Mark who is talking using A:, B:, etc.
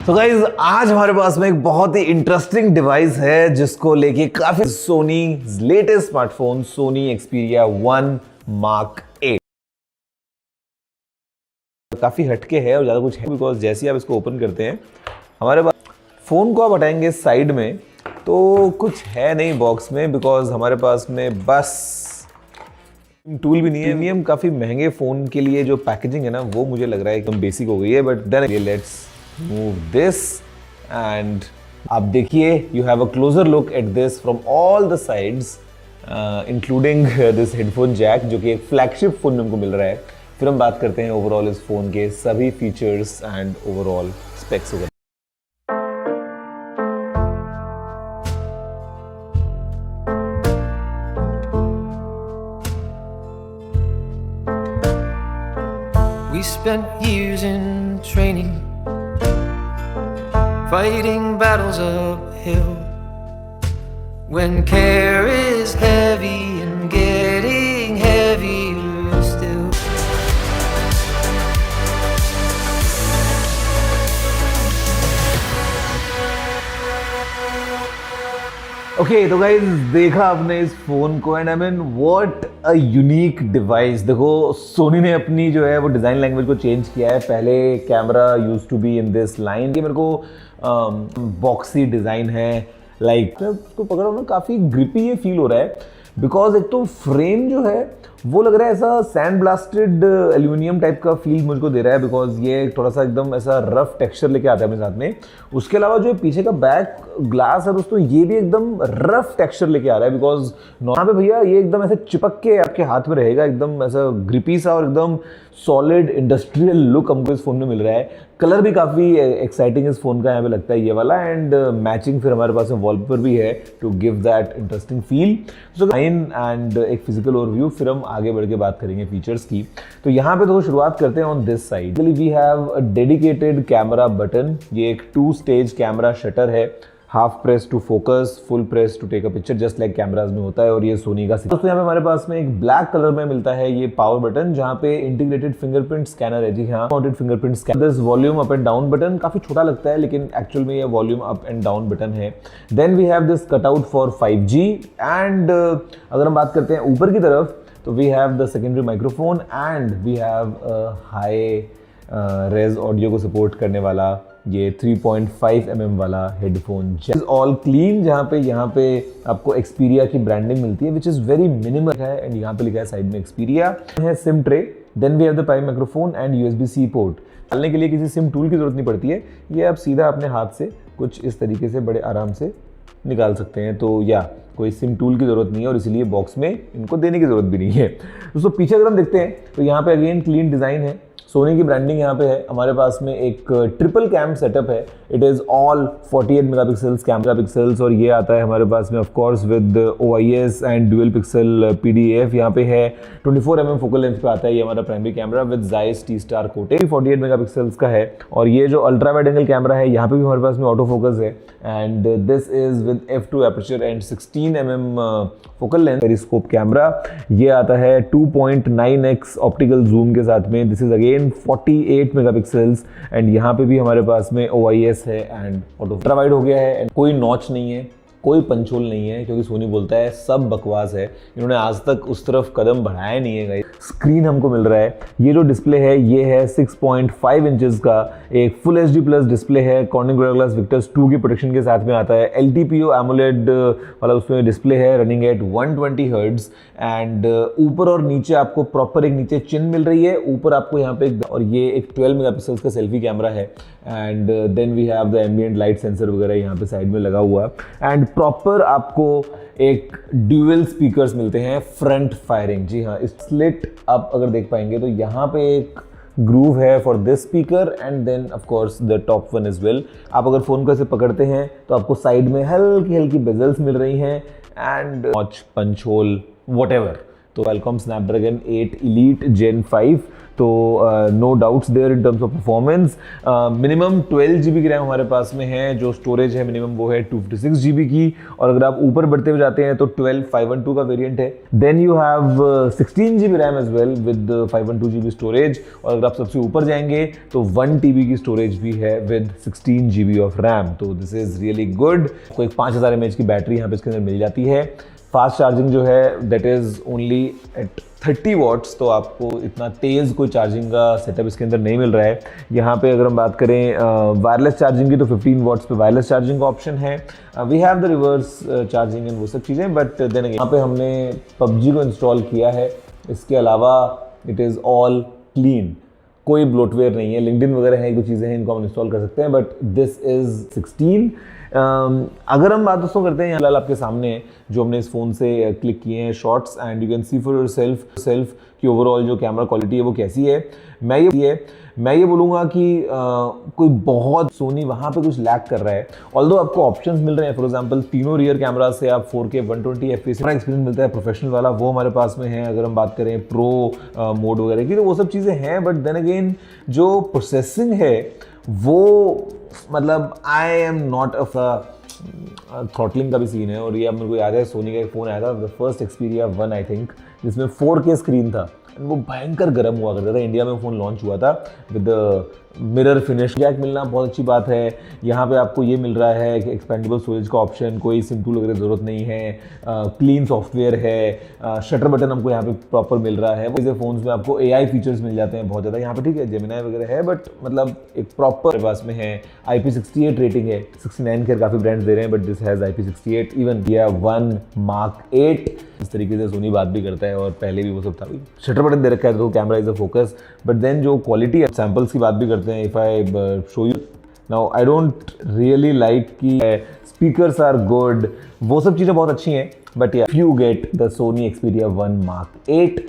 A: तो गाइज आज हमारे पास में एक बहुत ही इंटरेस्टिंग डिवाइस है जिसको लेके काफी Sony latest smartphone Sony Xperia 1 mark 8 काफी हटके है और ज्यादा कुछ है बिकॉज जैसे ही आप इसको ओपन करते हैं हमारे पास फोन को आप हटाएंगे साइड में तो कुछ है नहीं बॉक्स में बिकॉज हमारे पास में बस टूल भी नहीं है। प्रीमियम काफी महंगे फोन के लिए जो पैकेजिंग है ना वो मुझे लग रहा है एकदम बेसिक हो गई है but then let's move this and आप देखिए you have a closer look at this from all the sides including this headphone jack जो कि एक flagship फोन में हमको मिल रहा है। फिर हम बात करते हैं ओवरऑल इस फोन के सभी फीचर्स एंड ओवरऑल स्पेक्स वगैरह।
B: We spent years in training, fighting battles uphill. When care is heavy and getting heavier still.
A: Okay तो गाइज देखा आपने इस फोन को and I mean what a unique device. देखो सोनी ने अपनी जो है वो डिज़ाइन लैंग्वेज को चेंज किया है। पहले camera used to be in this line, ये मेरे को बॉक्सी डिज़ाइन है लाइक उसको पकड़ो ना काफ़ी ग्रिपी ये फील हो रहा है बिकॉज एक तो फ्रेम जो है वो लग रहा है ऐसा सैंड ब्लास्टेड एल्यूमिनियम टाइप का फील मुझको दे रहा है बिकॉज ये थोड़ा सा एकदम ऐसा रफ टेक्सचर लेके आता है अपने साथ में। उसके अलावा जो पीछे का बैक ग्लास है दोस्तों ये भी एकदम रफ टेक्सचर लेके आ रहा है बिकॉज यहाँ पे भैया ये एकदम ऐसे चिपक के आपके हाथ में रहेगा, एकदम ऐसा ग्रिपी सा और एकदम सॉलिड इंडस्ट्रियल लुक हमको इस फोन में मिल रहा है। कलर भी काफ़ी एक्साइटिंग इस फोन का यहाँ पे लगता है ये वाला एंड मैचिंग फिर हमारे पास में वॉलपेपर भी है to give that interesting feel. So line and एक फिजिकल ओवरव्यू फिर हम आगे बढ़ के बात करेंगे फीचर्स की। तो यहाँ पे तो शुरुआत करते हैं on this side. We have a dedicated camera button, ये एक 2 स्टेज कैमरा शटर है, half press to focus, full press to take a picture just like cameras में होता है और ये सोनी का दोस्तों यहाँ पे हमारे पास में एक ब्लैक कलर में मिलता है ये पावर बटन जहाँ पे इंटीग्रेटेड फिंगरप्रिंट स्कैनर है। जी हाँ, mounted fingerprint scanner. This volume up and down button काफी छोटा लगता है लेकिन एक्चुअल में ये volume up and down button है। Then we have this cutout for 5G and अगर हम बात करते हैं ऊपर की तरफ तो we have the secondary microphone and we have high res audio को सपोर्ट करने वाला ये 3.5 mm वाला हेडफोन जैक। ऑल क्लीन जहाँ पे आपको एक्सपीरिया की ब्रांडिंग मिलती है विच इज़ वेरी मिनिमल है एंड यहाँ पे लिखा है साइड में एक्सपीरिया है। Sim tray, then we have the prime microphone and USB-C port. डालने के लिए किसी सिम टूल की जरूरत नहीं पड़ती है, ये आप सीधा अपने हाथ से कुछ इस तरीके से बड़े आराम से निकाल सकते हैं। तो या कोई सिम टूल की ज़रूरत नहीं है और इसलिए बॉक्स में इनको देने की ज़रूरत भी नहीं है। दोस्तों पीछे अगर हम देखते हैं तो यहाँ पे अगेन क्लीन डिज़ाइन है, सोनी की ब्रांडिंग यहाँ पे है। हमारे पास में एक ट्रिपल कैम सेटअप है, it is all 48 megapixels camera pixels और ये आता है हमारे पास में of course with OIS and dual pixel PDAF। यहाँ पे है 24 mm फोकल लेंथ पे आता है ये हमारा primary camera with Zeiss T-Star coated 48 megapixels का है। और ये जो अल्ट्रा वाइड एंगल कैमरा है यहाँ पे भी हमारे पास में ऑटो फोकस है and this is with f2 aperture and 16 mm focal length. Periscope camera ये आता है 2.9x ऑप्टिकल जूम के साथ में। This is again 48 megapixels and यहाँ पे भी हमारे पास में OIS है एंड ऑटो अल्ट्रा वाइड हो गया है। कोई नॉच नहीं है, कोई पंचोल नहीं है क्योंकि सोनी बोलता है सब बकवास है, इन्होंने आज तक उस तरफ कदम बढ़ाया नहीं है गाइस। स्क्रीन हमको मिल रहा है, ये जो डिस्प्ले है ये है 6.5 इंचेस का एक फुल HD प्लस डिस्प्ले है। कॉर्निंग गोरिल्ला ग्लास विक्टर्स 2 की प्रोटेक्शन के साथ में आता है। LTPO AMOLED वाला उसमें डिस्प्ले है रनिंग एट 120 हर्ट्ज एंड ऊपर और नीचे आपको प्रॉपर एक नीचे चिन मिल रही है, ऊपर आपको यहाँ पे और ये एक 12 मेगापिक्सल्स का सेल्फी कैमरा है and then we have the ambient light sensor वगैरह यहाँ पे साइड में लगा हुआ एंड प्रॉपर आपको एक ड्यूअल स्पीकर्स मिलते हैं फ्रंट फायरिंग। जी हाँ, इस स्लिट आप अगर देख पाएंगे तो यहाँ पे एक ग्रूव है for this speaker and then of course the top one is well. आप अगर फोन को ऐसे पकड़ते हैं तो आपको साइड में हल्की हल्की बेजल्स मिल रही हैं and notch punch hole whatever. तो Qualcomm Snapdragon 8 Elite Gen 5। तो no doubts there in terms of performance. Minimum 12 GB की रैम हमारे पास में है, जो स्टोरेज है मिनिमम वो है 256 GB की, और अगर आप ऊपर बढ़ते हुए जाते हैं तो 12/512 का वेरिएंट है। Then you have 16 GB RAM as well with 512 GB storage, और अगर आप सबसे ऊपर जाएंगे तो 1 TB की स्टोरेज भी है विद 16 GB ऑफ रैम। तो दिस इज रियली गुड। कोई 5000 mAh की बैटरी यहाँ पे इसके अंदर मिल जाती है। फास्ट चार्जिंग जो है that is only at 30 watts, तो आपको इतना तेज़ कोई चार्जिंग का सेटअप इसके अंदर नहीं मिल रहा है। यहाँ पे अगर हम बात करें वायरलेस चार्जिंग की तो 15 वॉट्स पे वायरलेस चार्जिंग का ऑप्शन है। We have the reverse charging and वो सब चीज़ें, बट देन यहाँ पे हमने PUBG को इंस्टॉल किया है। इसके अलावा इट इज़ ऑल क्लीन, कोई ब्लोटवेयर नहीं है। लिंक्डइन वगैरह है, एक दो चीज़ें हैं इनको हम इंस्टॉल कर सकते हैं, बट दिस इज़ 16। अगर हम बात दोस्तों करते हैं, फिलहाल आपके सामने जो हमने इस फ़ोन से क्लिक किए हैं shots, and you can see for yourself कि ओवरऑल जो कैमरा क्वालिटी है वो कैसी है। मैं ये बोलूँगा कि कोई बहुत सोनी वहाँ पे कुछ लैक कर रहा है। ऑल्दो आपको ऑप्शंस मिल रहे हैं, फॉर एग्जांपल तीनों रियर कैमरा से आप 4K 120 FPS का एक्सपीरियंस मिलता है प्रोफेशनल वाला, वो हमारे पास में है। अगर हम बात करें प्रो मोड वगैरह की तो वो सब चीज़ें हैं, बट देन अगेन जो प्रोसेसिंग है वो मतलब आई एम नॉट थ्रॉटलिंग का भी सीन है। और ये अब मेरे को याद है सोनी का एक फ़ोन आया था, the first Xperia 1 I think, जिसमें 4K स्क्रीन था, वो भयंकर गर्म हुआ करता था। इंडिया में फ़ोन लॉन्च हुआ था विद मिरर फिनिश। जैक मिलना बहुत अच्छी बात है। यहाँ पे आपको ये मिल रहा है कि एक्सपेंडेबल स्टोरेज का ऑप्शन, कोई सिम टूल वगैरह ज़रूरत नहीं है, क्लीन सॉफ्टवेयर है, शटर बटन हमको यहाँ पे प्रॉपर मिल रहा है। वैसे फ़ोन्स में आपको AI फीचर्स मिल जाते हैं बहुत ज़्यादा यहाँ पे, ठीक है, जेमिनाई वगैरह है, बट मतलब एक प्रॉपर पास में है। IP68 रेटिंग है, 69 के काफ़ी ब्रांड्स दे रहे हैं, but this has IP68, even One Mark 8। इस तरीके से सोनी बात भी करता है, और पहले भी वो सब था। शटर बटन दे रखा है तो camera is a focus, but then जो क्वालिटी है, सैम्पल्स की बात भी करते हैं। If I show you now, I don't really like कि स्पीकर्स आर गुड, वो सब चीज़ें बहुत अच्छी हैं, but if you get the Sony Xperia 1 Mark 8